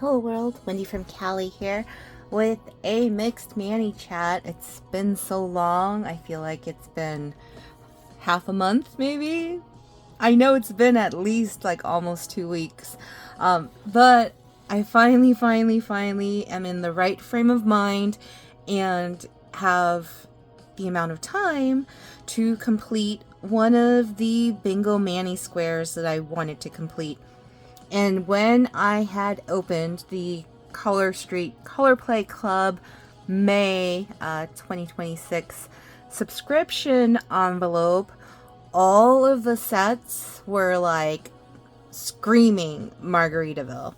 Hello world, Wendy from Cali here with a mixed Manny chat. It's been so long, I feel like it's been half a month maybe? I know it's been at least like almost 2 weeks. But I finally am in the right frame of mind and have the amount of time to complete one of the Bingo Manny squares that I wanted to complete. And when I had opened the Color Street Color Play Club May 2026 subscription envelope, all of the sets were like screaming Margaritaville.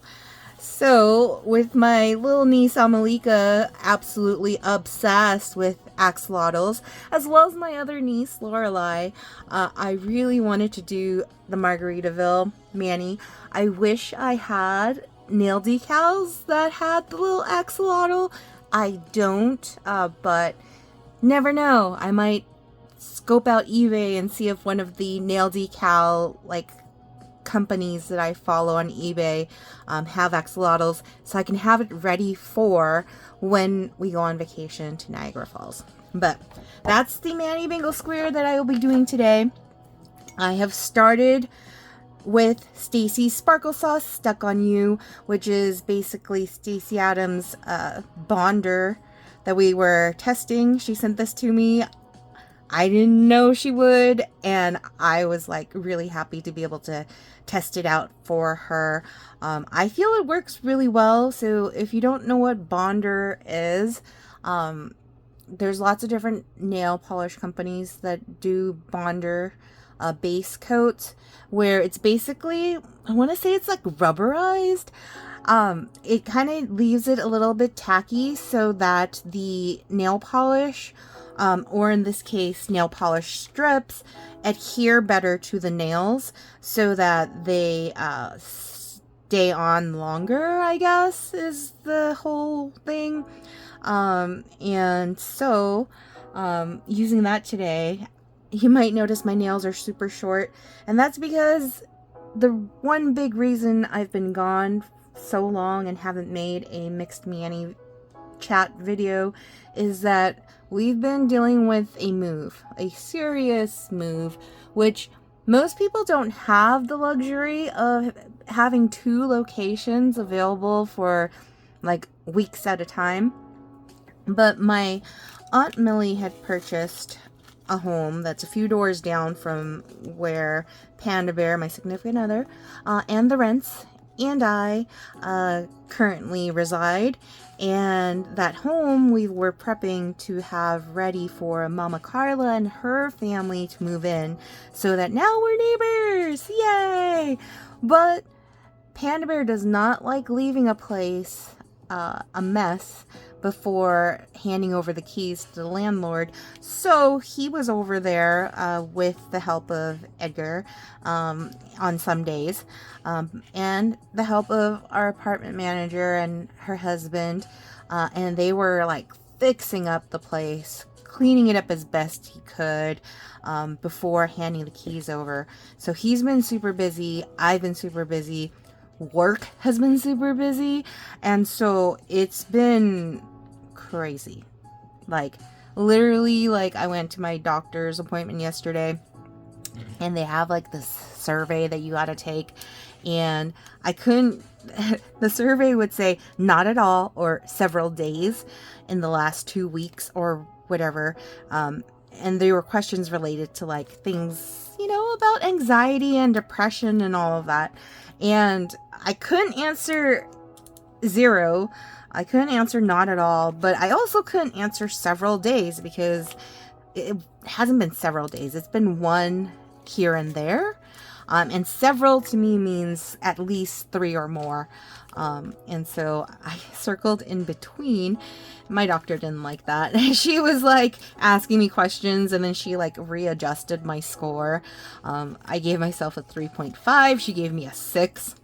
So, with my little niece Amalika absolutely obsessed with axolotls, as well as my other niece Lorelai, I really wanted to do the Margaritaville Manny. I wish I had nail decals that had the little axolotl. I don't, but never know. I might scope out eBay and see if one of the nail decal companies that I follow on eBay have axolotls, so I can have it ready for when we go on vacation to Niagara Falls. But that's the Manny Bingo Square that I will be doing today. I have started with Stacy's Sparkle Sauce Stuck on You, which is basically Stacy Adams' bonder that we were testing. She sent this to me. I didn't know she would, and I was like really happy to be able to test it out for her. I feel it works really well. So if you don't know what bonder is, there's lots of different nail polish companies that do bonder base coats, where it's basically, I want to say it's like rubberized. It kind of leaves it a little bit tacky so that the nail polish, or in this case, nail polish strips, adhere better to the nails so that they stay on longer, I guess, is the whole thing. And so, using that today, you might notice my nails are super short, and that's because the one big reason I've been gone so long and haven't made a mixed Manny chat video is that we've been dealing with a serious move, which most people don't have the luxury of having 2 locations available for like weeks at a time. But my Aunt Millie had purchased a home that's a few doors down from where Panda Bear, my significant other, and the Rents and I currently reside. And that home we were prepping to have ready for Mama Carla and her family to move in, so that now we're neighbors. Yay! But Panda Bear does not like leaving a place a mess before handing over the keys to the landlord. So he was over there with the help of Edgar on some days, and the help of our apartment manager and her husband, and they were like fixing up the place, cleaning it up as best he could before handing the keys over. So he's been super busy. I've been super busy. Work has been super busy, and so it's been crazy. Like literally, like I went to my doctor's appointment yesterday, and they have like this survey that you got to take, and I couldn't the survey would say not at all or several days in the last 2 weeks or whatever, and they were questions related to like things, about anxiety and depression and all of that. And I couldn't answer 0. I couldn't answer not at all, but I also couldn't answer several days, because it hasn't been several days. It's been 1 here and there. And several to me means at least 3 or more. And so I circled in between. My doctor didn't like that. She was like asking me questions, and then she like readjusted my score. I gave myself a 3.5. She gave me a 6.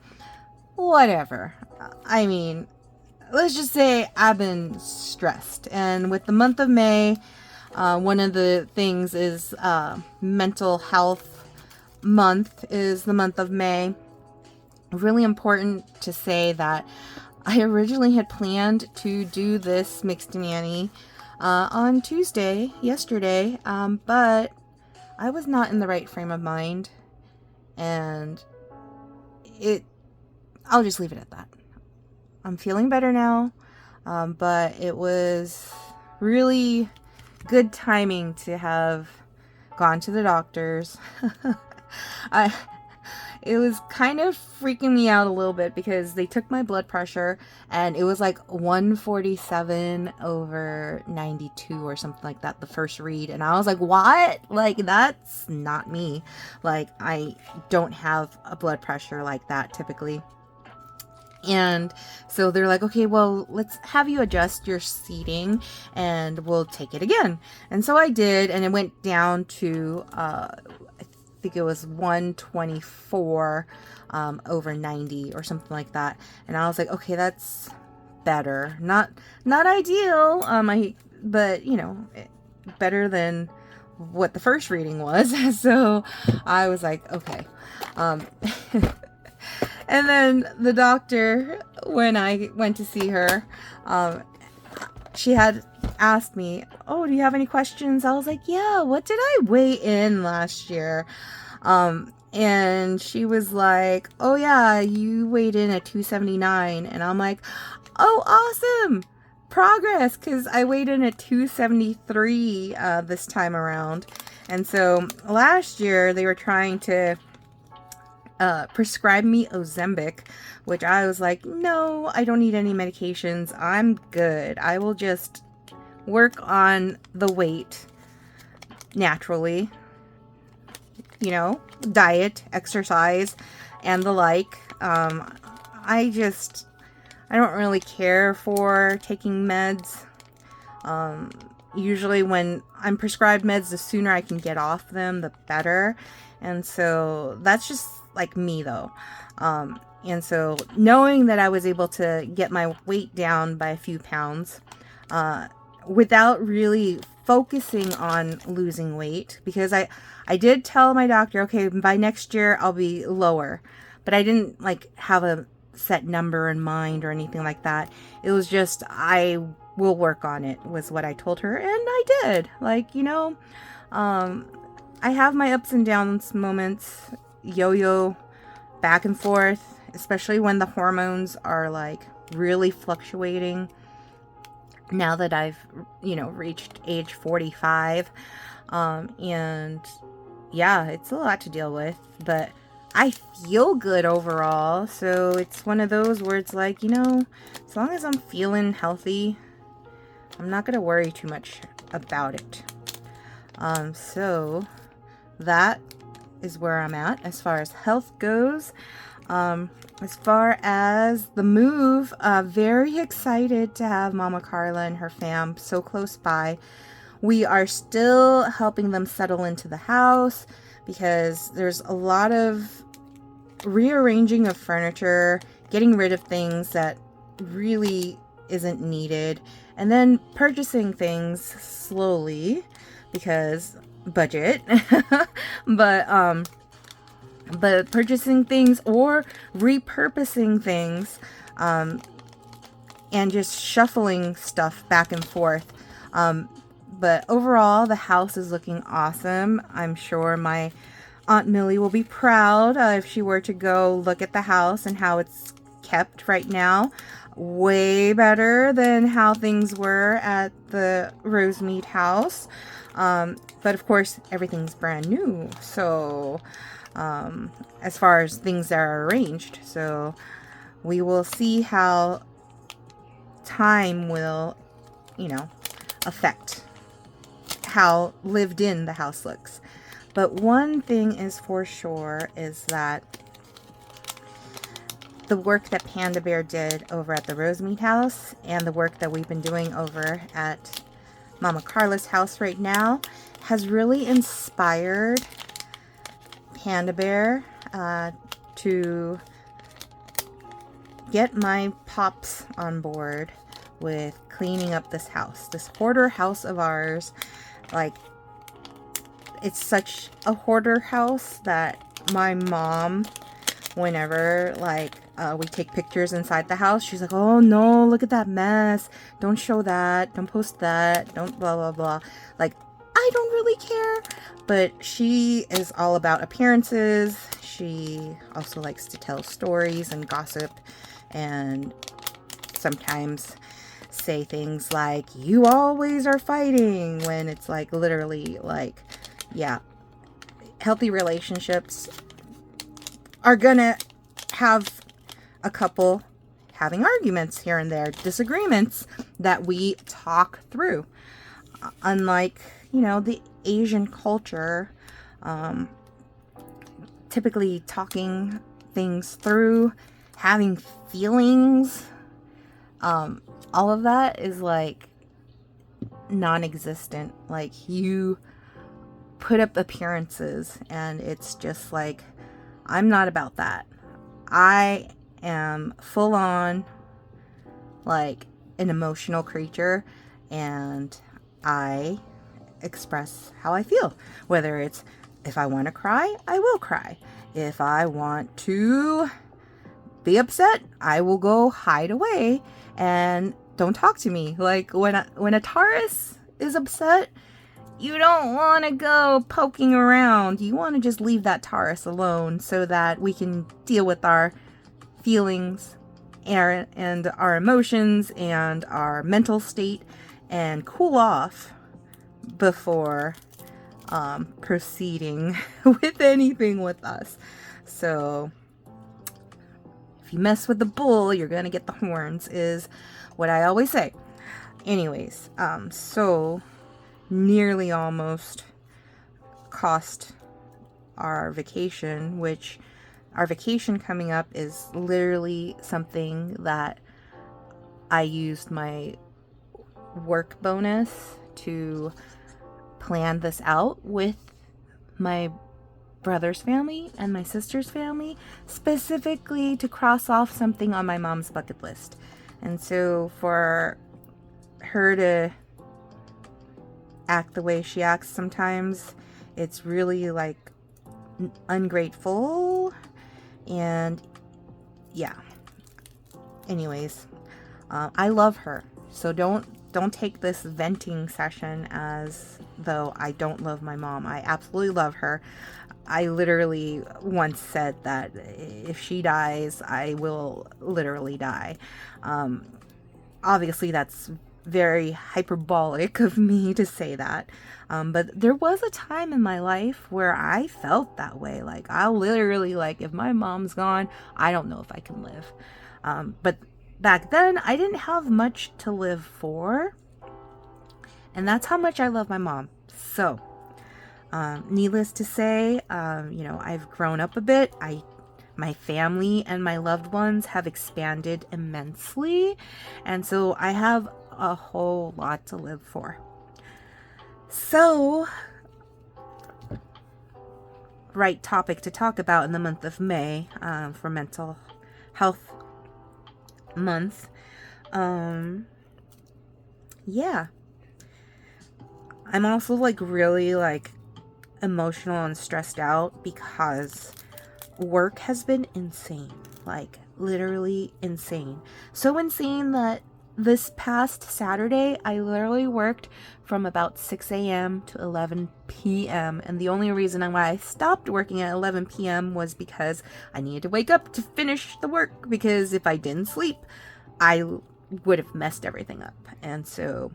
Whatever. I mean, let's just say I've been stressed. And with the month of May, one of the things is mental health month is the month of May. Really important to say that I originally had planned to do this mixed mani on Tuesday, yesterday, but I was not in the right frame of mind, and I'll just leave it at that. I'm feeling better now, but it was really good timing to have gone to the doctors. It was kind of freaking me out a little bit because they took my blood pressure and it was like 147/92 or something like that, the first read. And I was like, what? Like, that's not me. Like, I don't have a blood pressure like that typically. And so they're like, okay, well, let's have you adjust your seating and we'll take it again. And so I did, and it went down to, I think it was 124/90 or something like that. And I was like, okay, that's better. Not ideal, but you know, better than what the first reading was. So I was like, okay. And then the doctor, when I went to see her, she had asked me, oh, do you have any questions? I was like, yeah, what did I weigh in last year? And she was like, oh yeah, you weighed in at 279. And I'm like, oh, awesome, progress, because I weighed in at 273 this time around. And so last year they were trying to prescribe me Ozempic, which I was like, no, I don't need any medications. I'm good. I will just work on the weight naturally, you know, diet, exercise, and the like. I don't really care for taking meds. Usually when I'm prescribed meds, the sooner I can get off them, the better. And so that's just like me though. And so knowing that I was able to get my weight down by a few pounds, without really focusing on losing weight, because I did tell my doctor, okay, by next year I'll be lower, but I didn't like have a set number in mind or anything like that. It was just, I will work on it, was what I told her. And I did. Like, you know, I have my ups and downs moments, yo-yo back and forth, especially when the hormones are like really fluctuating. Now that I've, you know, reached age 45, and yeah, it's a lot to deal with, but I feel good overall. So it's one of those where it's like, you know, as long as I'm feeling healthy, I'm not going to worry too much about it. So that is where I'm at as far as health goes. As far as the move, very excited to have Mama Carla and her fam so close by. We are still helping them settle into the house because there's a lot of rearranging of furniture, getting rid of things that really isn't needed, and then purchasing things slowly because budget. but purchasing things or repurposing things, and just shuffling stuff back and forth. But overall, the house is looking awesome. I'm sure my Aunt Millie will be proud if she were to go look at the house and how it's kept right now. Way better than how things were at the Rosemead house. But of course, everything's brand new. So, as far as things that are arranged. So, we will see how time will, you know, affect how lived in the house looks. But one thing is for sure is that the work that Panda Bear did over at the Rosemead house and the work that we've been doing over at Mama Carla's house right now has really inspired Panda Bear to get my pops on board with cleaning up this house, this hoarder house of ours. Like, it's such a hoarder house that my mom, whenever like we take pictures inside the house, she's like, oh no, look at that mess. Don't show that. Don't post that. Don't blah, blah, blah. Like, I don't really care. But she is all about appearances. She also likes to tell stories and gossip, and sometimes say things like, you always are fighting, when it's like literally like, yeah, healthy relationships are gonna have a couple having arguments here and there, disagreements that we talk through. Unlike, you know, the Asian culture, typically talking things through, having feelings, all of that is like non-existent. Like, you put up appearances, and it's just like, I'm not about that. I am full on like an emotional creature, and I express how I feel. Whether it's, if I want to cry, I will cry. If I want to be upset, I will go hide away and don't talk to me. Like, when a Taurus is upset, you don't want to go poking around. You want to just leave that Taurus alone so that we can deal with our feelings and our emotions and our mental state and cool off before proceeding with anything with us. So if you mess with the bull, you're gonna get the horns, is what I always say. Anyways, so nearly almost cost our vacation, which our vacation coming up is literally something that I used my work bonus to plan this out with my brother's family and my sister's family, specifically to cross off something on my mom's bucket list. And so for her to act the way she acts sometimes, it's really like ungrateful. And yeah, anyways, I love her, so don't take this venting session as though I don't love my mom. I absolutely love her. I literally once said that if she dies, I will literally die. Obviously that's very hyperbolic of me to say that. But there was a time in my life where I felt that way. Like, I'll literally, like, if my mom's gone, I don't know if I can live. But back then, I didn't have much to live for. And that's how much I love my mom. So, needless to say, you know, I've grown up a bit. My family and my loved ones have expanded immensely. And so I have a whole lot to live for. So, right topic to talk about in the month of May, for Mental Health Month. Yeah. I'm also like really like emotional and stressed out because work has been insane. Like, literally insane. So insane that this past Saturday, I literally worked from about 6 a.m. to 11 p.m. And the only reason why I stopped working at 11 p.m. was because I needed to wake up to finish the work. Because if I didn't sleep, I would have messed everything up. And so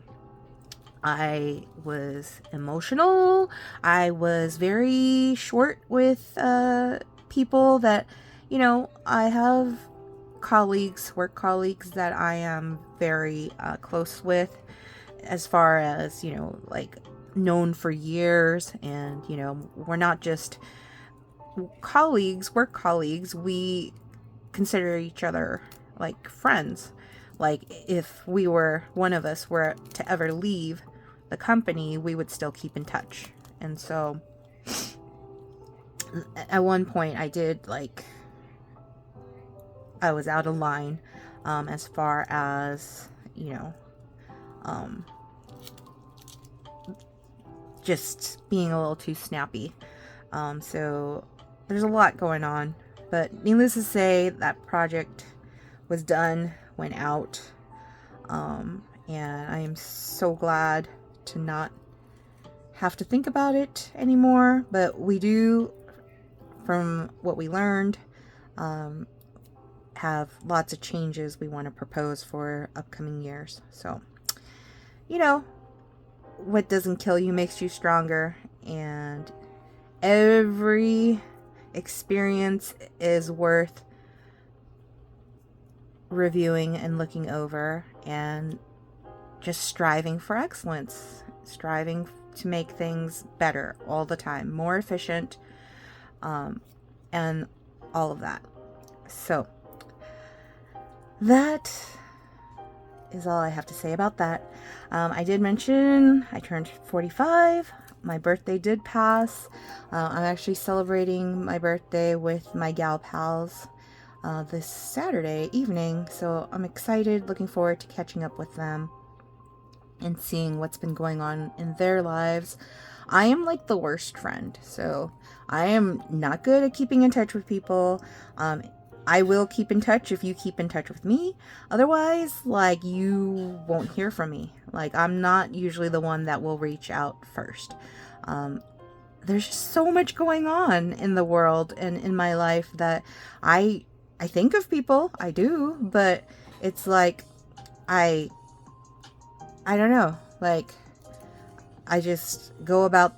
I was emotional. I was very short with people that, you know, I have work colleagues that I am very close with, as far as, you know, like known for years. And, you know, we're not just work colleagues, we consider each other like friends. Like, if one of us were to ever leave the company, we would still keep in touch. And so at one point I was out of line, as far as, you know, just being a little too snappy. So there's a lot going on But needless to say, that project was done, went out, and I am so glad to not have to think about it anymore. But we do, from what we learned, have lots of changes we want to propose for upcoming years. So, you know, what doesn't kill you makes you stronger, and every experience is worth reviewing and looking over, and just striving for excellence, striving to make things better all the time, more efficient, and all of that. So that is all I have to say about that. I did mention I turned 45. My birthday did pass. I'm actually celebrating my birthday with my gal pals this Saturday evening, so I'm excited, looking forward to catching up with them and seeing what's been going on in their lives. I am like the worst friend, so I am not good at keeping in touch with people. I will keep in touch if you keep in touch with me. Otherwise, like, you won't hear from me. Like, I'm not usually the one that will reach out first. There's just so much going on in the world and in my life that I think of people. I do, but it's like I don't know. Like, I just go about,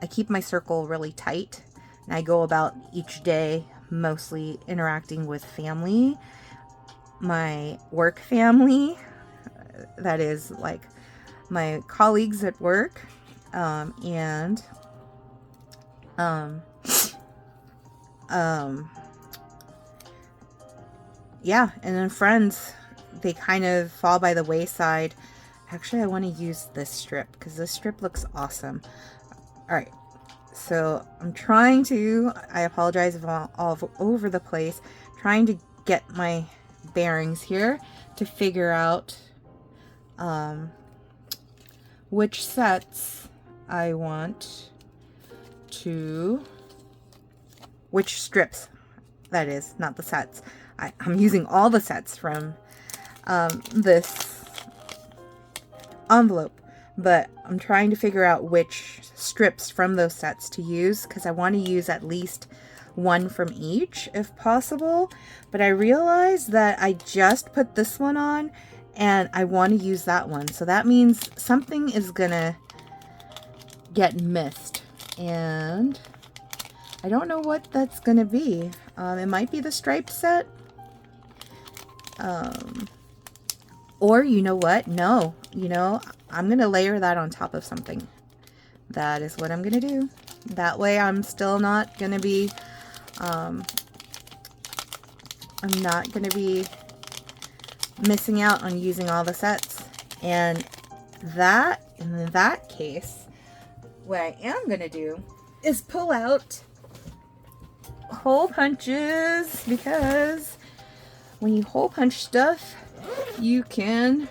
I keep my circle really tight, and I go about each day mostly interacting with family, my work family, that is like my colleagues at work, and yeah, and then friends, they kind of fall by the wayside. Actually, I want to use this strip because this strip looks awesome. All right. So I'm trying to, I apologize if I'm all over the place, trying to get my bearings here to figure out which sets I want to, which strips, that is, not the sets. I'm using all the sets from this envelope, but I'm trying to figure out which strips from those sets to use, because I want to use at least one from each if possible. But I realized that I just put this one on and I want to use that one, so that means something is gonna get missed, and I don't know what that's gonna be. It might be the stripe set, or you know what, no, you know, I'm gonna layer that on top of something. That is what I'm gonna do. That way I'm still not gonna be I'm not gonna be missing out on using all the sets. And that, in that case, what I am gonna do is pull out hole punches, because when you hole punch stuff, you can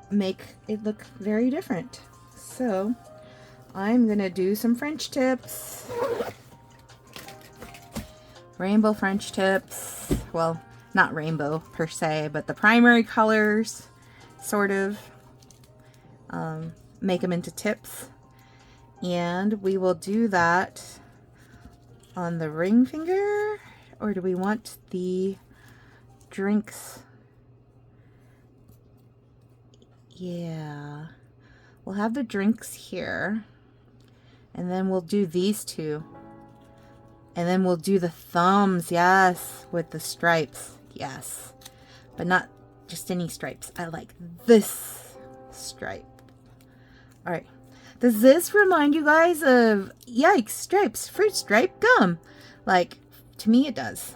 make it look very different. So I'm gonna do some French tips, rainbow French tips. Well, not rainbow per se, but the primary colors, sort of, make them into tips. And we will do that on the ring finger, or do we want the drinks? Yeah, we'll have the drinks here, and then we'll do these two, and then we'll do the thumbs, yes, with the stripes, yes, but not just any stripes. I like this stripe. All right, does this remind you guys of, yikes, stripes, fruit stripe gum? Like, to me it does.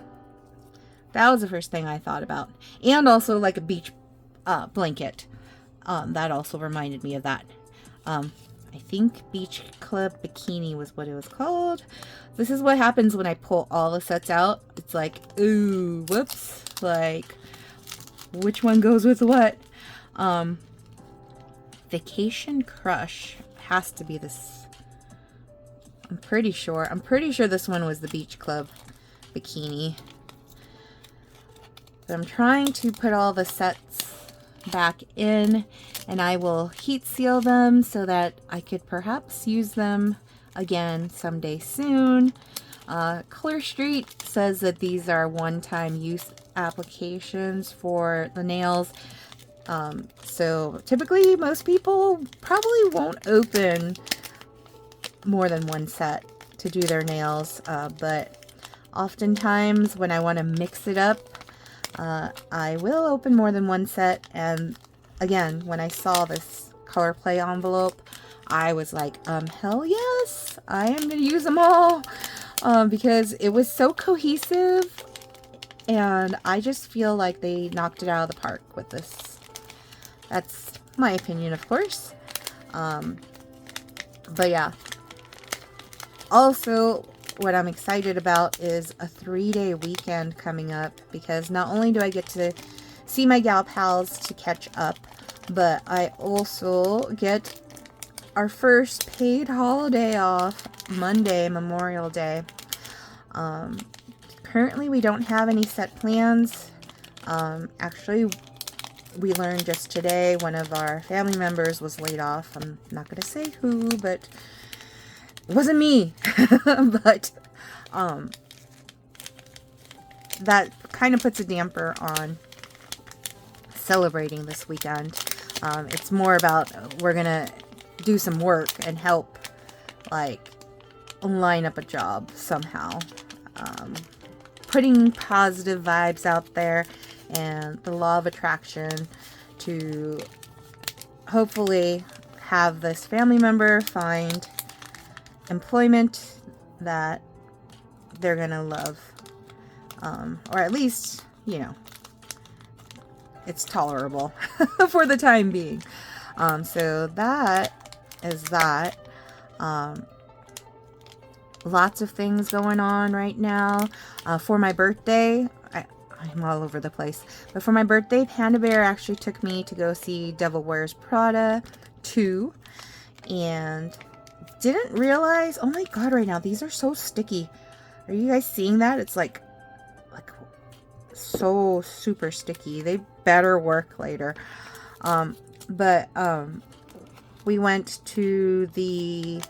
That was the first thing I thought about. And also like a beach blanket. That also reminded me of that. I think Beach Club Bikini was what it was called. This is what happens when I pull all the sets out. It's like, ooh, whoops. Like, which one goes with what? Vacation Crush has to be this. I'm pretty sure this one was the Beach Club Bikini. But I'm trying to put all the sets back in, and I will heat seal them so that I could perhaps use them again someday soon. Clear Street says that these are one-time use applications for the nails. So typically most people probably won't open more than one set to do their nails, but oftentimes when I want to mix it up, I will open more than one set. And again, when I saw this color play envelope, I was like, hell yes, I am going to use them all, because it was so cohesive, and I just feel like they knocked it out of the park with this. That's my opinion, of course. But yeah. Also, what I'm excited about is a 3-day weekend coming up, because not only do I get to see my gal pals to catch up, but I also get our first paid holiday off Monday, Memorial Day. Currently we don't have any set plans. Actually, we learned just today one of our family members was laid off. I'm not going to say who, but it wasn't me. But that kind of puts a damper on celebrating this weekend. It's more about we're going to do some work and help, like, line up a job somehow. Putting positive vibes out there and the law of attraction to hopefully have this family member find employment that they're gonna love, or at least, you know, it's tolerable for the time being. So that is that. Lots of things going on right now. For my birthday, I'm all over the place, but for my birthday, Panda Bear actually took me to go see Devil Wears Prada 2, and didn't realize, oh my god, right now these are so sticky. Are you guys seeing that? It's like so super sticky. They better work later. But we went to the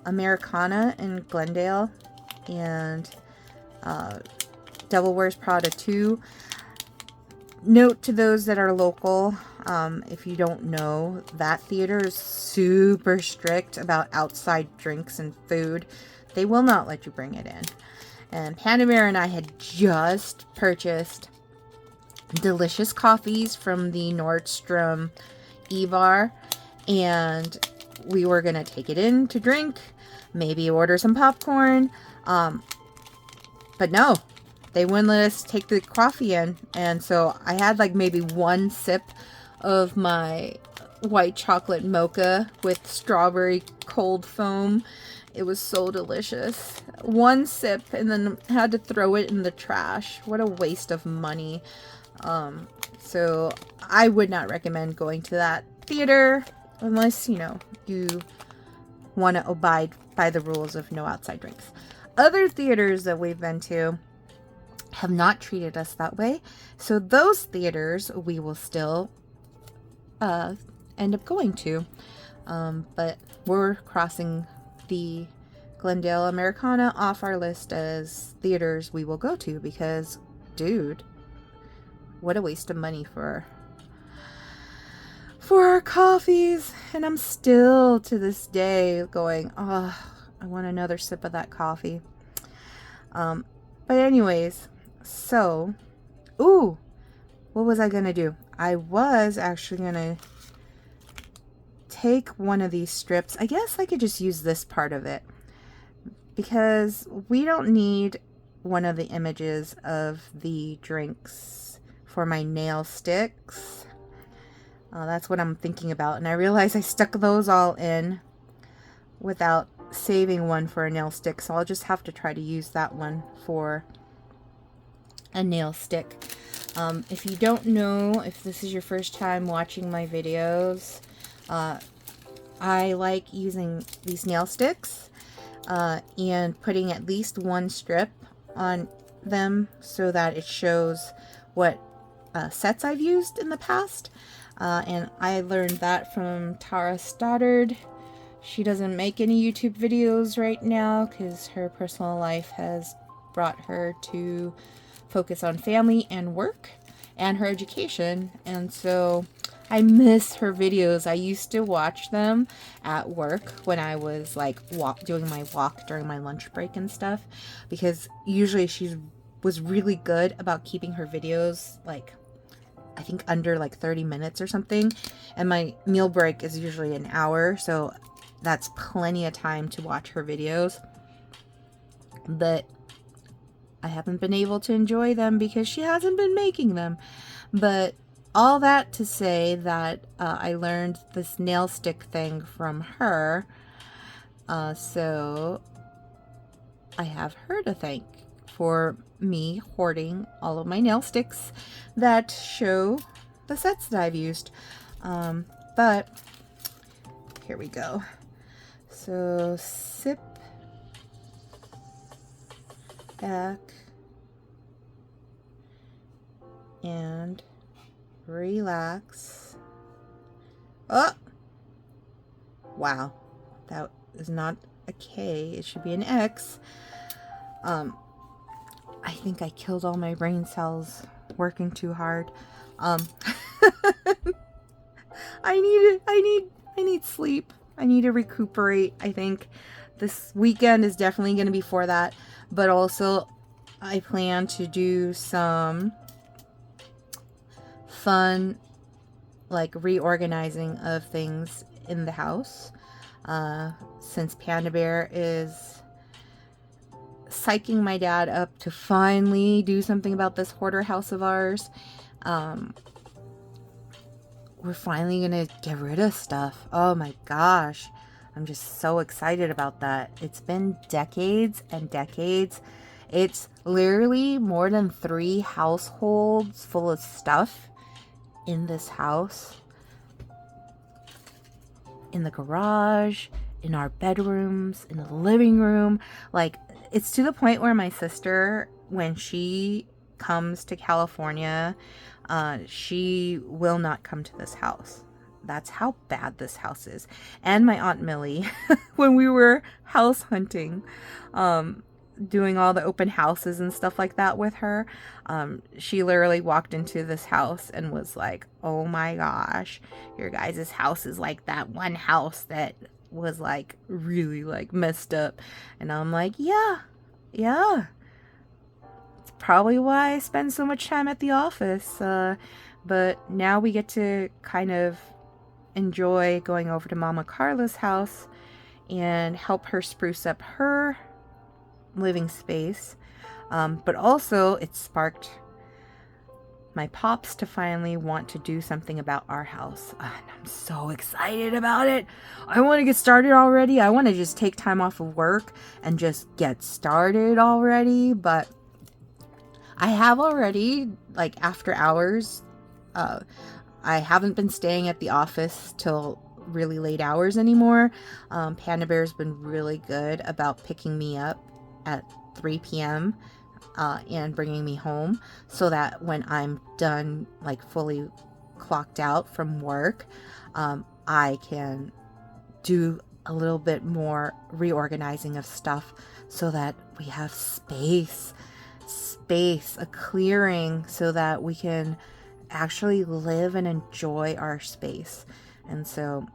Americana in Glendale, and Devil Wears Prada 2. Note to those that are local, if you don't know, that theater is super strict about outside drinks and food. They will not let you bring it in. And Panda Bear and I had just purchased delicious coffees from the Nordstrom E-Bar, and we were going to take it in to drink, maybe order some popcorn, but no, they wouldn't let us take the coffee in, and so I had like maybe one sip of my white chocolate mocha with strawberry cold foam. It was so delicious. One sip, and then had to throw it in the trash. What a waste of money. So I would not recommend going to that theater unless, you know, you want to abide by the rules of no outside drinks. Other theaters that we've been to have not treated us that way, so those theaters we will still end up going to. But we're crossing the Glendale Americana off our list as theaters we will go to, because, dude, what a waste of money for our coffees. And I'm still to this day going, oh, I want another sip of that coffee. But anyways, so, ooh, what was I gonna do? I was actually gonna take one of these strips. I guess I could just use this part of it, because we don't need one of the images of the drinks for my nail sticks. That's what I'm thinking about, and I realized I stuck those all in without saving one for a nail stick, so I'll just have to try to use that one for a nail stick. If you don't know, if this is your first time watching my videos, I like using these nail sticks. and putting at least one strip on them so that it shows what sets I've used in the past. And I learned that from Tara Stoddard. She doesn't make any YouTube videos right now because her personal life has brought her to focus on family and work and her education. And so I miss her videos. I used to watch them at work when I was like doing my walk during my lunch break and stuff, because usually she was really good about keeping her videos like, I think under like 30 minutes or something. And my meal break is usually an hour, so that's plenty of time to watch her videos. But I haven't been able to enjoy them because she hasn't been making them. But all that to say that I learned this nail stick thing from her. So I have her to thank for me hoarding all of my nail sticks that show the sets that I've used. But here we go. So sip back and relax. Oh! Wow. That is not a K. It should be an X. I think I killed all my brain cells working too hard. I need sleep. I need to recuperate. I think this weekend is definitely going to be for that. But also, I plan to do some fun, like, reorganizing of things in the house. Since Panda Bear is psyching my dad up to finally do something about this hoarder house of ours, we're finally gonna get rid of stuff. Oh my gosh, I'm just so excited about that. It's been decades and decades. It's literally more than 3 households full of stuff in this house, in the garage, in our bedrooms, in the living room. Like, it's to the point where my sister, when she comes to California, she will not come to this house. That's how bad this house is. And my Aunt Millie, when we were house hunting, doing all the open houses and stuff like that with her, she literally walked into this house and was like, oh my gosh, your guys' house is like that one house that was like really like messed up. And I'm like, yeah. It's probably why I spend so much time at the office. But now we get to kind of enjoy going over to Mama Carla's house and help her spruce up her living space. But also it sparked my pops to finally want to do something about our house. And I'm so excited about it. I want to get started already. I want to just take time off of work and just get started already. But I have already, like, after hours, I haven't been staying at the office till really late hours anymore. Panda Bear's been really good about picking me up at 3 p.m. And bringing me home, so that when I'm done, like fully clocked out from work, I can do a little bit more reorganizing of stuff so that we have space, a clearing, so that we can actually live and enjoy our space. And so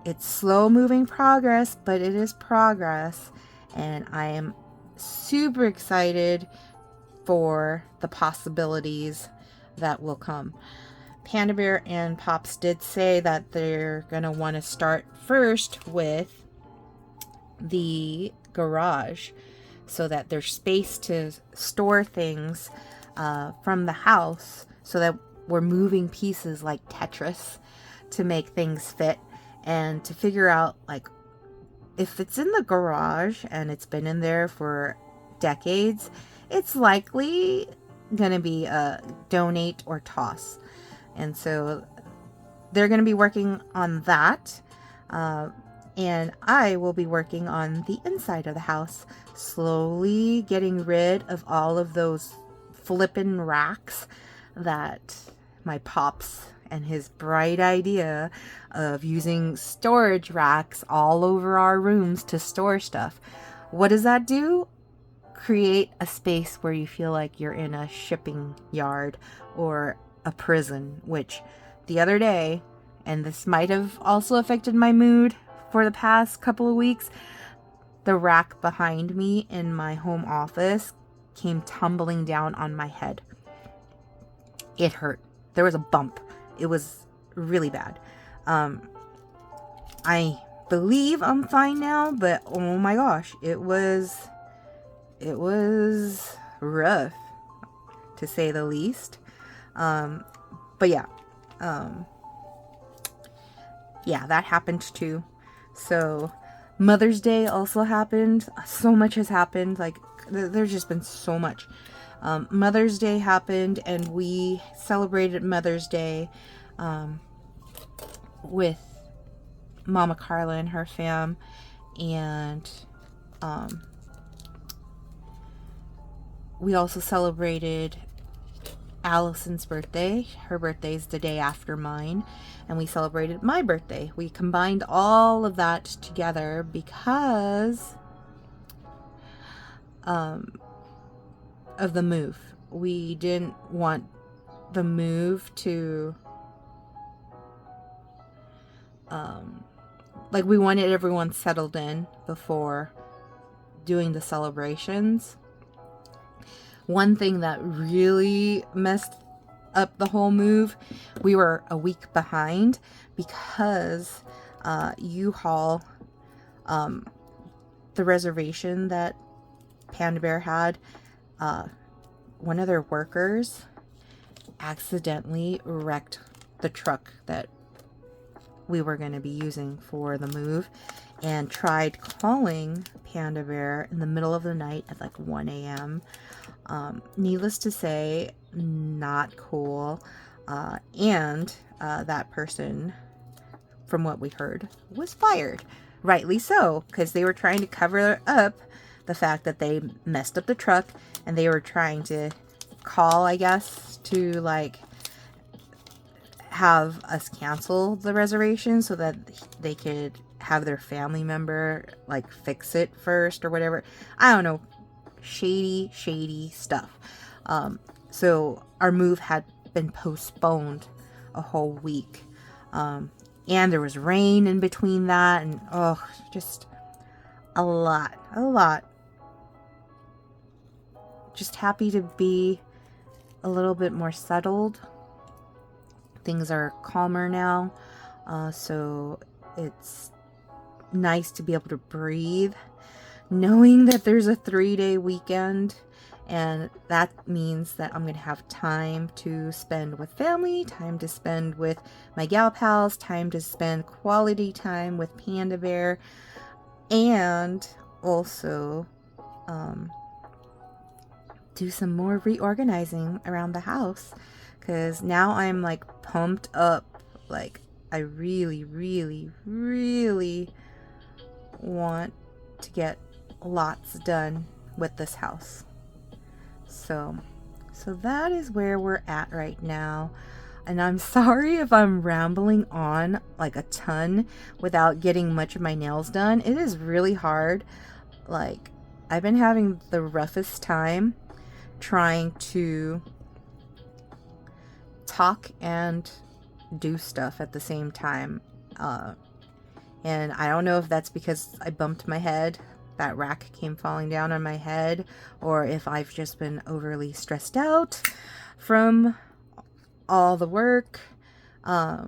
it's slow moving progress, but it is progress, and I am super excited for the possibilities that will come. Panda Bear and Pops did say that they're going to want to start first with the garage, so that there's space to store things from the house, so that we're moving pieces like Tetris to make things fit, and to figure out, like, if it's in the garage and it's been in there for decades, it's likely going to be a donate or toss. And so they're going to be working on that. And I will be working on the inside of the house, slowly getting rid of all of those flippin' racks that my pops and his bright idea of using storage racks all over our rooms to store stuff. What does that do? Create a space where you feel like you're in a shipping yard or a prison, which the other day, and this might have also affected my mood for the past couple of weeks, the rack behind me in my home office came tumbling down on my head. It hurt. There was a bump. It was really bad. I believe I'm fine now, but oh my gosh, it was rough, to say the least. But yeah, that happened too. So Mother's Day also happened. So much has happened. Like, there's just been so much. Mother's Day happened, and we celebrated Mother's Day with Mama Carla and her fam, and we also celebrated Allison's birthday. Her birthday's the day after mine, and we celebrated my birthday. We combined all of that together because of the move. We didn't want the move to we wanted everyone settled in before doing the celebrations. One thing that really messed up the whole move, we were a week behind because U-Haul, the reservation that Panda Bear had, one of their workers accidentally wrecked the truck that we were going to be using for the move, and tried calling Panda Bear in the middle of the night at like 1 a.m. Needless to say, not cool. And that person, from what we heard, was fired. Rightly so, because they were trying to cover up the fact that they messed up the truck, and they were trying to call, I guess, to like have us cancel the reservation so that they could have their family member like fix it first or whatever. I don't know. Shady stuff. So our move had been postponed a whole week. And there was rain in between that, and just a lot. Just happy to be a little bit more settled. Things are calmer now, so it's nice to be able to breathe, knowing that there's a 3-day weekend, and that means that I'm going to have time to spend with family, time to spend with my gal pals, time to spend quality time with Panda Bear, and also do some more reorganizing around the house, because now I'm like pumped up. Like, I really want to get lots done with this house. So that is where we're at right now. And I'm sorry if I'm rambling on like a ton without getting much of my nails done. It is really hard. Like, I've been having the roughest time trying to talk and do stuff at the same time. And I don't know if that's because I bumped my head, that rack came falling down on my head, or if I've just been overly stressed out from all the work. I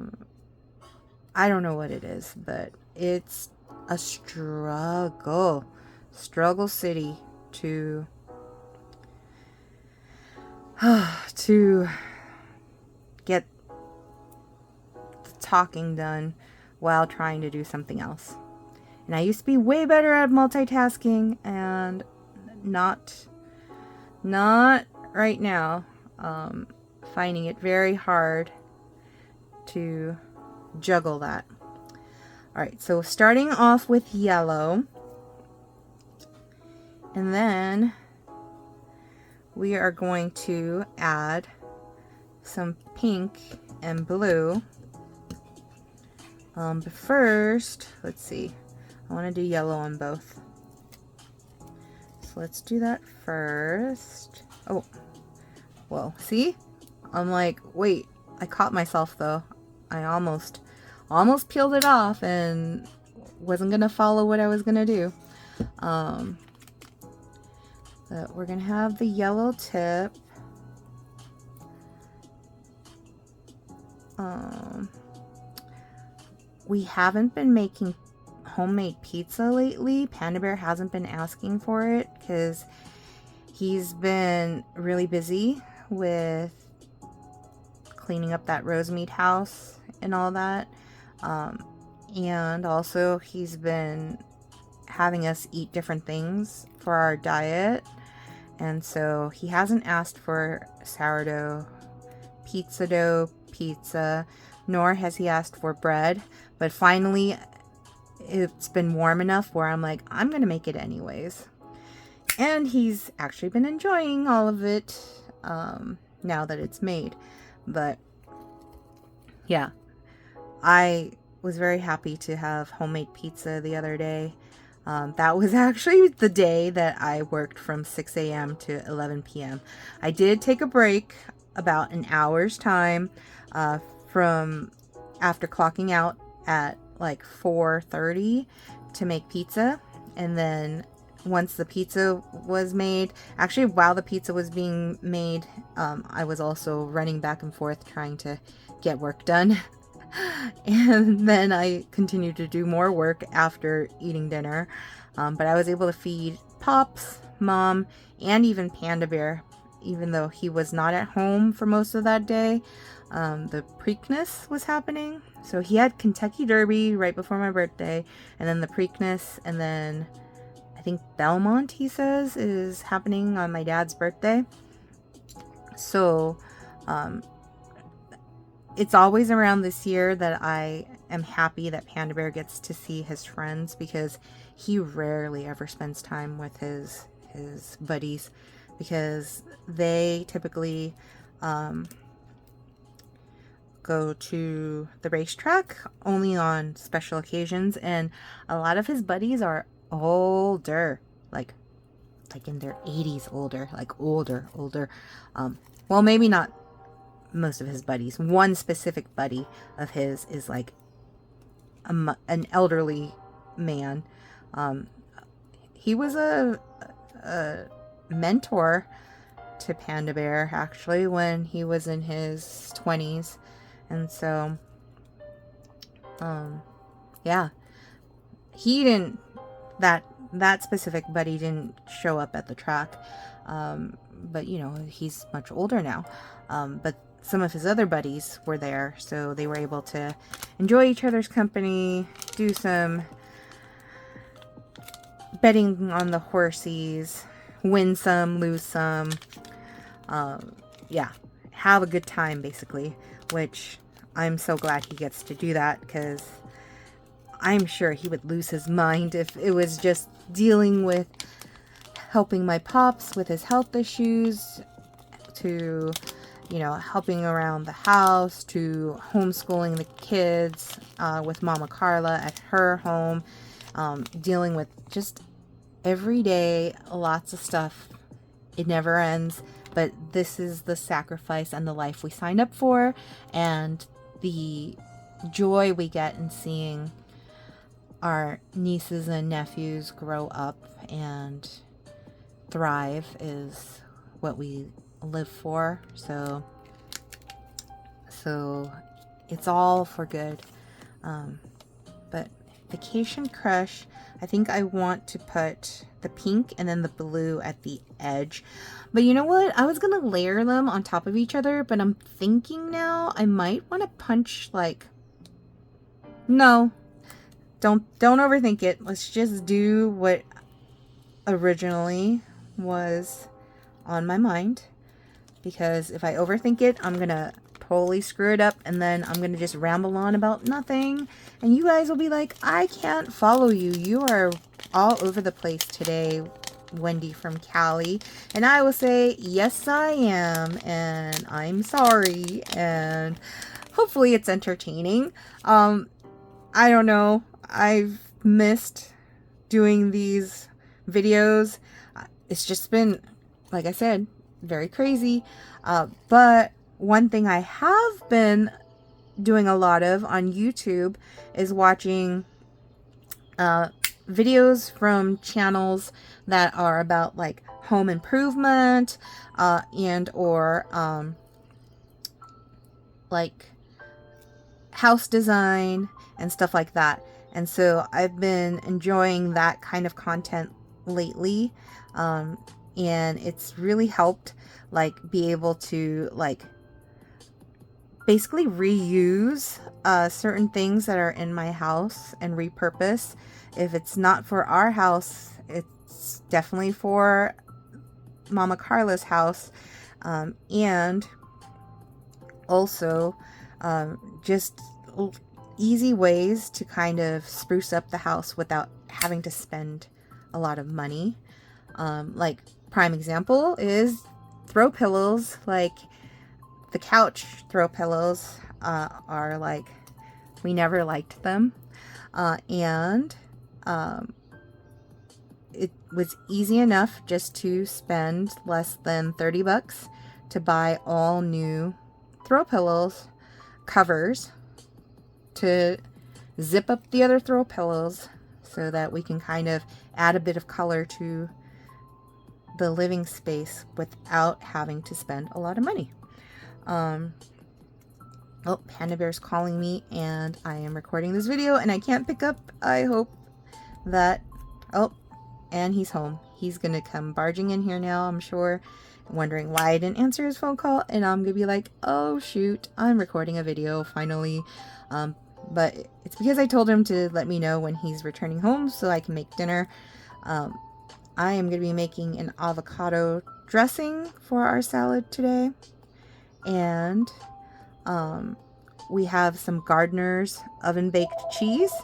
don't know what it is, but it's a struggle city to get the talking done while trying to do something else. And I used to be way better at multitasking, and not right now. Finding it very hard to juggle that. All right, so starting off with yellow, and then we are going to add some pink and blue. But first, let's see, I want to do yellow on both. So let's do that first. Oh, well, see? I'm like, wait, I caught myself though. I almost peeled it off and wasn't gonna follow what I was gonna do. But we're gonna have the yellow tip. We haven't been making homemade pizza lately. Panda Bear hasn't been asking for it because he's been really busy with cleaning up that Rosemead house and all that. And also he's been having us eat different things for our diet. And so he hasn't asked for sourdough pizza dough pizza, nor has he asked for bread. But finally, it's been warm enough where I'm like, I'm going to make it anyways. And he's actually been enjoying all of it now that it's made. But yeah, I was very happy to have homemade pizza the other day. That was actually the day that I worked from 6 a.m. to 11 p.m. I did take a break about an hour's time from after clocking out at like 4:30 to make pizza. And then once the pizza was made, actually while the pizza was being made, I was also running back and forth trying to get work done. And then I continued to do more work after eating dinner. But I was able to feed Pops, Mom, and even Panda Bear, even though he was not at home for most of that day. The Preakness was happening. So he had Kentucky Derby right before my birthday, and then the Preakness, and then I think Belmont, he says, is happening on my dad's birthday. So, it's always around this year that I am happy that Panda Bear gets to see his friends, because he rarely ever spends time with his buddies, because they typically go to the racetrack only on special occasions, and a lot of his buddies are older, like in their 80s, older. Well, maybe not most of his buddies. One specific buddy of his is like an elderly man. He was a mentor to Panda Bear, actually, when he was in his 20s. And so, yeah, he didn't, that specific buddy didn't show up at the track. But you know, he's much older now. But some of his other buddies were there, so they were able to enjoy each other's company, do some betting on the horsies, win some, lose some. Yeah, have a good time, basically, which I'm so glad he gets to do that, because I'm sure he would lose his mind if it was just dealing with helping my Pops with his health issues, to, you know, helping around the house, to homeschooling the kids with Mama Carla at her home, dealing with just every day, lots of stuff. It never ends, but this is the sacrifice and the life we signed up for, and the joy we get in seeing our nieces and nephews grow up and thrive is what we live for. So it's all for good. But Vacation Crush, I think I want to put the pink and then the blue at the edge. But you know what? I was going to layer them on top of each other, but I'm thinking now I might want to punch, like, no, don't overthink it. Let's just do what originally was on my mind, because if I overthink it, I'm going to totally screw it up, and then I'm gonna just ramble on about nothing, and you guys will be like, I can't follow you. You are all over the place today, Wendy from Cali. And I will say, yes, I am, and I'm sorry, and hopefully it's entertaining. I don't know. I've missed doing these videos. It's just been, like I said, very crazy. But one thing I have been doing a lot of on YouTube is watching videos from channels that are about like home improvement and or like house design and stuff like that. And so I've been enjoying that kind of content lately, and it's really helped like be able to like basically reuse certain things that are in my house and repurpose. If it's not for our house, it's definitely for Mama Carla's house, and also just easy ways to kind of spruce up the house without having to spend a lot of money. Like prime example is throw pillows. Like the couch throw pillows are like, we never liked them, and it was easy enough just to spend less than 30 bucks to buy all new throw pillows covers to zip up the other throw pillows so that we can kind of add a bit of color to the living space without having to spend a lot of money. Oh, Panda Bear's calling me and I am recording this video and I can't pick up. I hope that, oh, and he's home. He's gonna come barging in here now, I'm sure, wondering why I didn't answer his phone call, and I'm gonna be like, oh shoot, I'm recording a video finally. But it's because I told him to let me know when he's returning home so I can make dinner. I am going to be making an avocado dressing for our salad today. And we have some Gardener's oven baked cheese.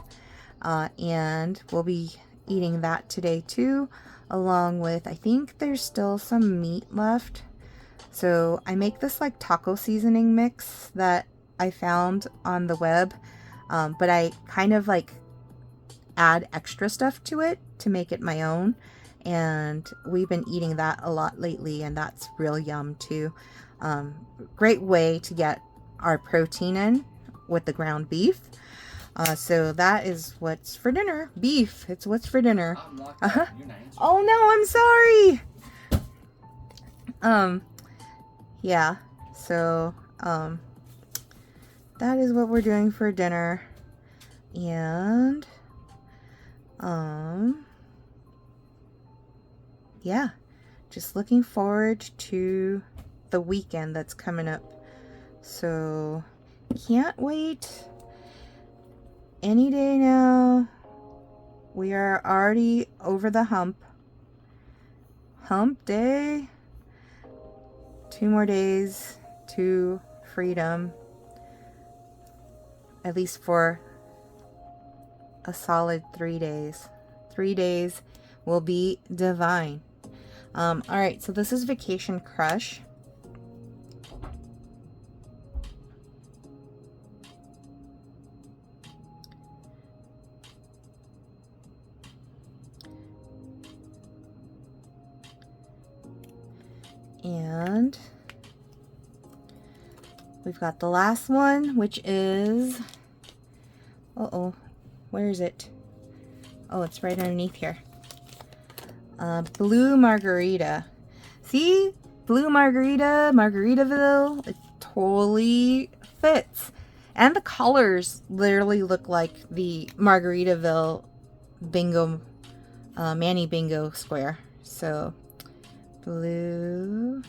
And we'll be eating that today too. Along with, I think there's still some meat left. So I make this like taco seasoning mix that I found on the web. But I kind of like add extra stuff to it to make it my own. And we've been eating that a lot lately, and that's real yum too. Great way to get our protein in with the ground beef. So that is what's for dinner. Beef. It's what's for dinner. Oh no, I'm sorry. Yeah. So, that is what we're doing for dinner. And, yeah, just looking forward to the weekend that's coming up. So, can't wait. Any day now. We are already over the hump. Hump day. 2 more days to freedom. At least for a solid 3 days. 3 days will be divine. Alright, so this is Vacation Crush. And we've got the last one, which is, uh-oh, where is it? Oh, it's right underneath here. Blue Margarita. See? Blue Margarita, Margaritaville. It totally fits. And the colors literally look like the Margaritaville bingo, Manny bingo square. So, blue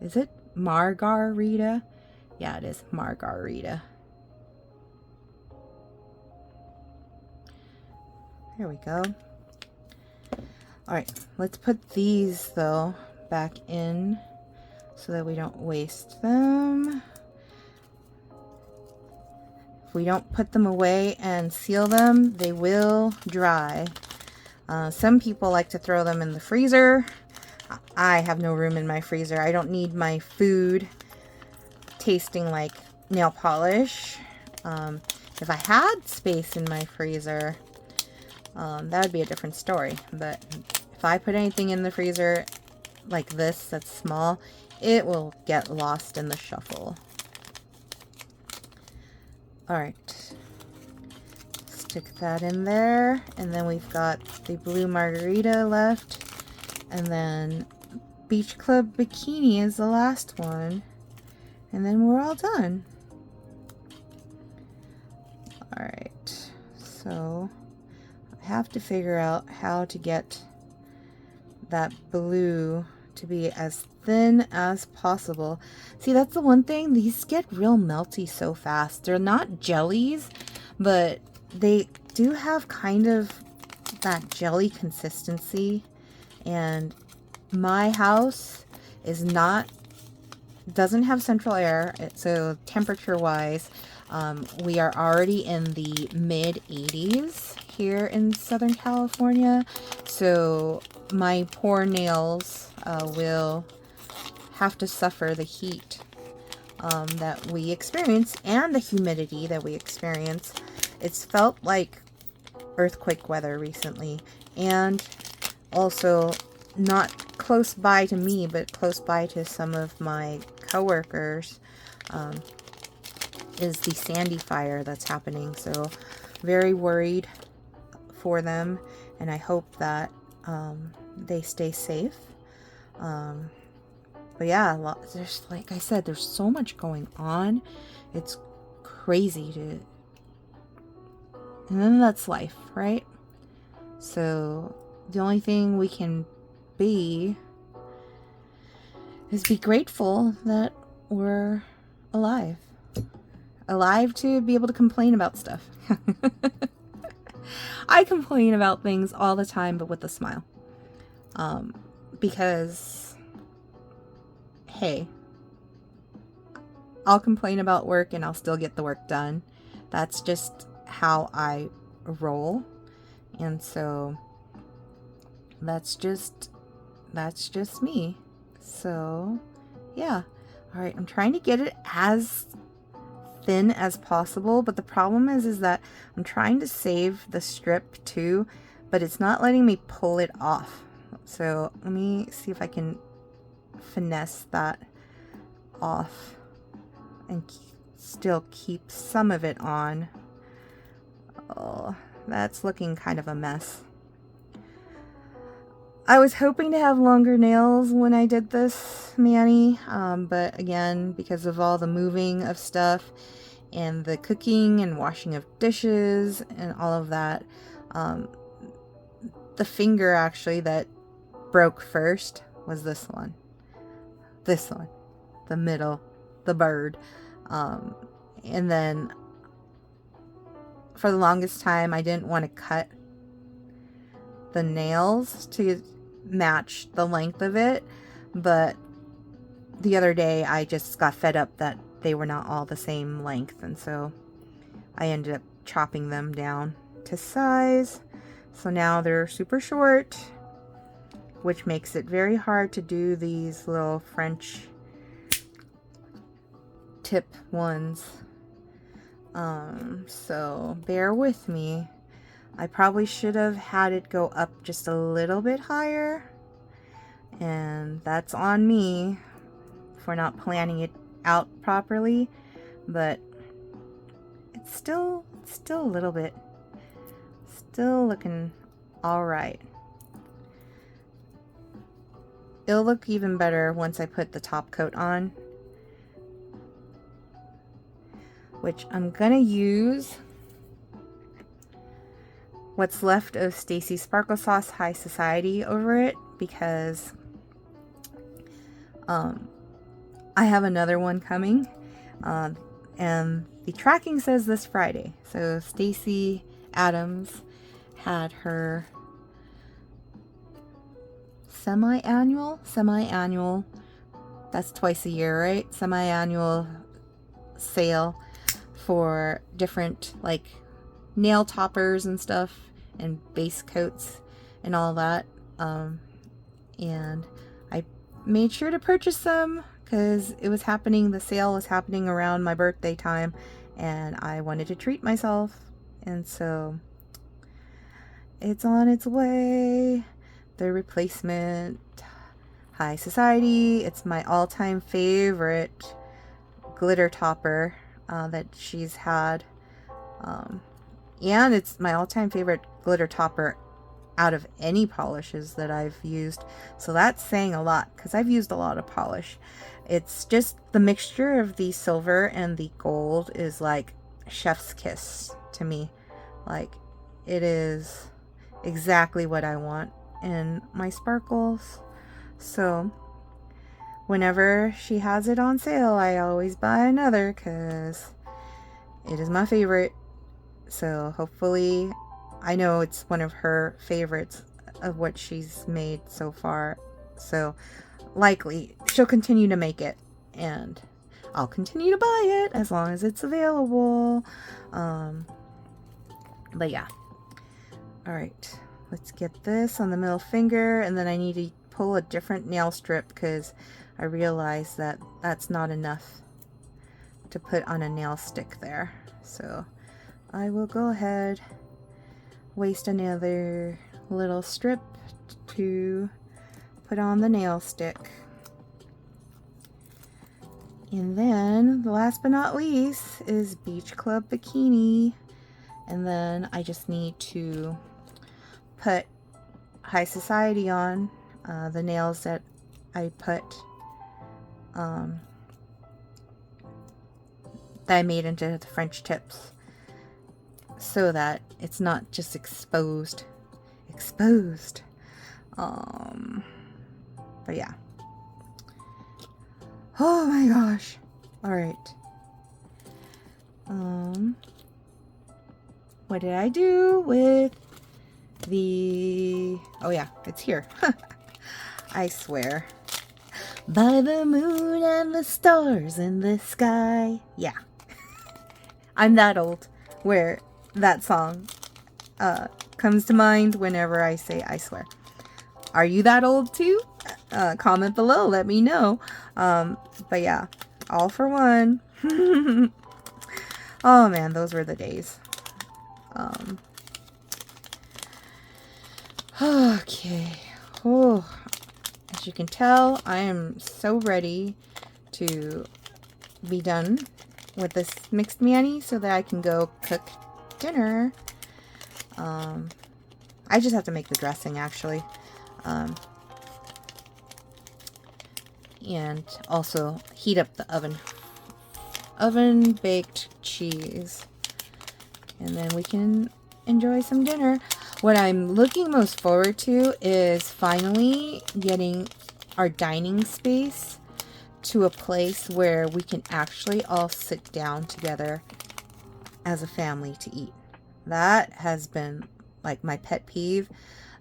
is it Margarita? Yeah, it is Margarita. There we go. Alright, let's put these though back in so that we don't waste them. If we don't put them away and seal them, they will dry. Some people like to throw them in the freezer. I have no room in my freezer. I don't need my food tasting like nail polish. If I had space in my freezer, that would be a different story. But if I put anything in the freezer like this that's small, it will get lost in the shuffle. Alright, stick that in there, and then we've got the blue margarita left, and then Beach Club Bikini is the last one, and then we're all done. Alright, so I have to figure out how to get that blue to be as thin as possible. See, that's the one thing, these get real melty so fast. They're not jellies, but they do have kind of that jelly consistency, and my house is not, doesn't have central air, so temperature wise we are already in the mid 80s here in Southern California, so my poor nails will have to suffer the heat that we experience and the humidity that we experience. It's felt like earthquake weather recently, and also not close by to me, but close by to some of my coworkers, is the Sandy fire that's happening. So very worried for them, and I hope that they stay safe. But yeah, there's, like I said, there's so much going on. It's crazy to, and then that's life, right? So the only thing we can be is be grateful that we're alive. Alive to be able to complain about stuff. I complain about things all the time, but with a smile. Because hey, I'll complain about work and I'll still get the work done. That's just how I roll. And so that's just me. So yeah. All right, I'm trying to get it as thin as possible, but the problem is that I'm trying to save the strip too, but it's not letting me pull it off. So let me see if I can finesse that off and still keep some of it on. Oh, that's looking kind of a mess. I was hoping to have longer nails when I did this mani, but again, because of all the moving of stuff and the cooking and washing of dishes and all of that, the finger actually that broke first was this one, the middle, the bird. And then for the longest time I didn't want to cut the nails to match the length of it, but the other day I just got fed up that they were not all the same length, and so I ended up chopping them down to size. So now they're super short, which makes it very hard to do these little French tip ones. So bear with me. I probably should have had it go up just a little bit higher, and that's on me for not planning it out properly, but it's still a little bit, still looking all right. It'll look even better once I put the top coat on, which I'm gonna use what's left of Stacy Sparkle Sauce High Society over it, because I have another one coming, and the tracking says this Friday. So Stacy Adams had her semi-annual, that's twice a year, right? Semi-annual sale for different like nail toppers and stuff and base coats and all that. And I made sure to purchase some because it was happening, the sale was happening around my birthday time, and I wanted to treat myself. And so it's on its way. The replacement High Society. It's my all-time favorite glitter topper that she's had. And it's my all-time favorite glitter topper out of any polishes that I've used. So that's saying a lot because I've used a lot of polish. It's just the mixture of the silver and the gold is like chef's kiss to me. Like, it is exactly what I want in my sparkles. So whenever she has it on sale, I always buy another because it is my favorite. So hopefully, I know it's one of her favorites of what she's made so far. So likely she'll continue to make it, and I'll continue to buy it as long as it's available. But yeah. All right, let's get this on the middle finger, and then I need to pull a different nail strip because I realized that that's not enough to put on a nail stick there. So I will go ahead, waste another little strip to put on the nail stick. And then the last but not least is Beach Club Bikini. And then I just need to put High Society on the nails that I put that I made into the French tips, so that it's not just exposed. But yeah. Oh my gosh. All right. What did I do with the... Oh yeah, it's here. I swear. By the moon and the stars in the sky. Yeah. I'm that old where that song comes to mind whenever I say I swear. Are you that old too? Comment below, let me know. But yeah, all for one. Oh man, those were the days. Okay. Oh, as you can tell, I am so ready to be done with this mixed meani so that I can go cook dinner. I just have to make the dressing actually. And also heat up the oven baked cheese, and then we can enjoy some dinner. What I'm looking most forward to is finally getting our dining space to a place where we can actually all sit down together as a family to eat. That has been like my pet peeve.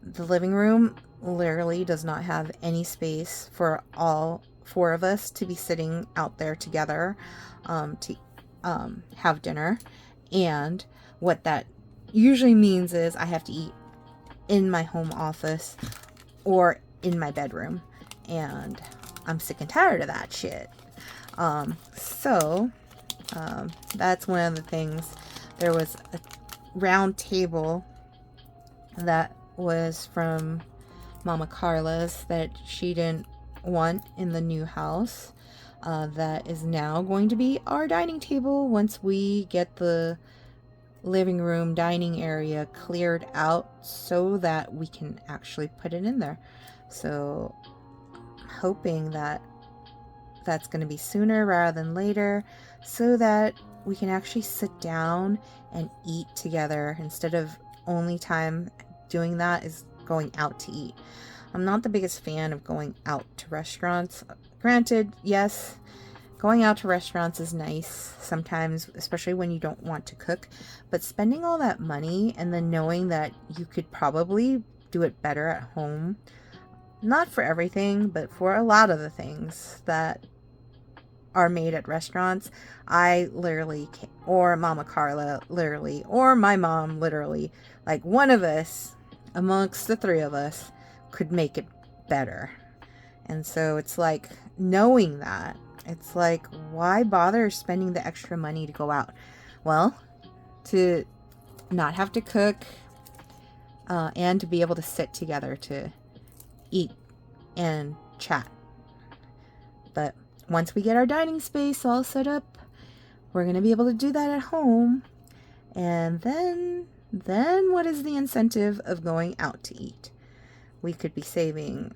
The living room literally does not have any space for all four of us to be sitting out there together to have dinner. And what that usually means is I have to eat in my home office or in my bedroom, and I'm sick and tired of that shit. So that's one of the things. There was a round table that was from Mama Carla's that she didn't want in the new house, that is now going to be our dining table once we get the living room dining area cleared out so that we can actually put it in there. So I'm hoping that that's going to be sooner rather than later, so that we can actually sit down and eat together instead of only time doing that is going out to eat. I'm not the biggest fan of going out to restaurants. Granted, yes, going out to restaurants is nice sometimes, especially when you don't want to cook, but spending all that money and then knowing that you could probably do it better at home, not for everything, but for a lot of the things that are made at restaurants, I literally can't, or Mama Carla literally, or my mom literally, like one of us amongst the three of us could make it better. And so it's like knowing that, it's like, why bother spending the extra money to go out? Well, to not have to cook, and to be able to sit together to eat and chat. But once we get our dining space all set up, we're going to be able to do that at home. And then what is the incentive of going out to eat? We could be saving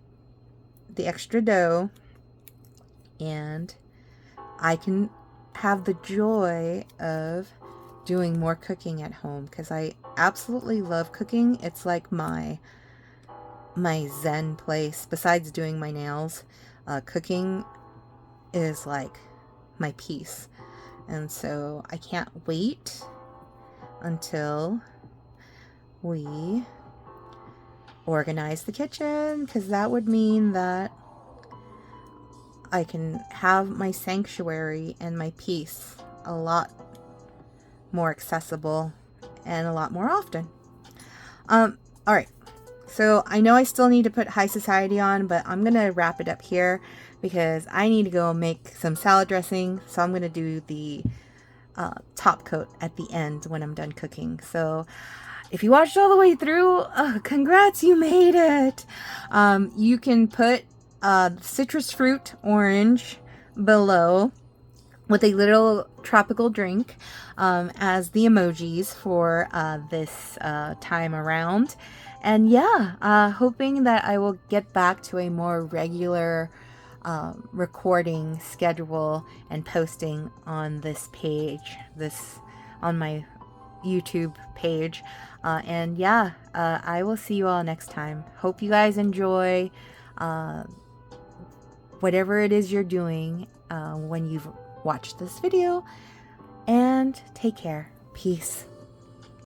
the extra dough, and I can have the joy of doing more cooking at home, because I absolutely love cooking. It's like my zen place. Besides doing my nails, cooking is like my peace. And so I can't wait until we organize the kitchen, because that would mean that I can have my sanctuary and my peace a lot more accessible and a lot more often. All right. So I know I still need to put High Society on, but I'm going to wrap it up here because I need to go make some salad dressing. So I'm going to do the top coat at the end when I'm done cooking. So if you watched all the way through, congrats, you made it. You can put citrus fruit orange below with a little tropical drink as the emojis for this time around. And yeah, hoping that I will get back to a more regular recording schedule and posting on this page, on my YouTube page. And yeah, I will see you all next time. Hope you guys enjoy whatever it is you're doing when you've watched this video, and take care. Peace.